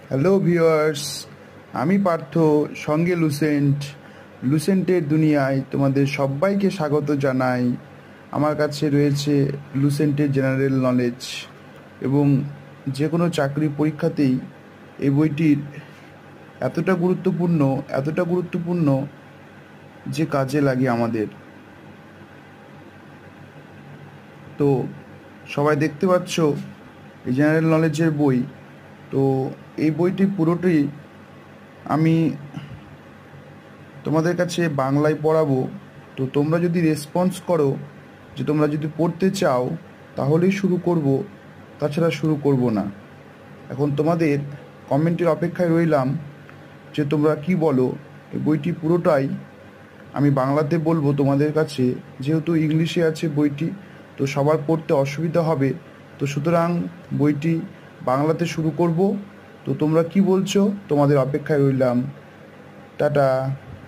Hello viewers, আমি পার্থ, সঙ্গে লুসেন্টের দুনিয়ায় তোমাদের সবাইকে স্বাগত জানাই। আমার কাছে রয়েছে লুসেন্টের জেনারেল নলেজ এবং যে কোনো চাকরি পরীক্ষাতেই এই বইটির এতটা গুরুত্বপূর্ণ যে কাজে লাগে আমাদের। তো সবাই দেখতে পাচ্ছ এই জেনারেল নলেজের বই। তো এই বইটি পুরোটি আমি তোমাদের কাছে বাংলায় পড়াবো। তো তোমরা যদি রেসপন্স করো যে তোমরা যদি পড়তে চাও তাহলেই শুরু করব, তাছাড়া শুরু করব না। এখন তোমাদের কমেন্টের অপেক্ষায় রইলাম যে তোমরা কি বলো। এই বইটি পুরোটাই আমি বাংলাতে বলবো তোমাদের কাছে, যেহেতু ইংলিশে আছে বইটি, তো সবার পড়তে অসুবিধা হবে। তো সুতরাং বইটি বাংলাতে শুরু করব। তো তোমরা কি বলছো, তোমাদের অপেক্ষায় রইলাম। টাটা।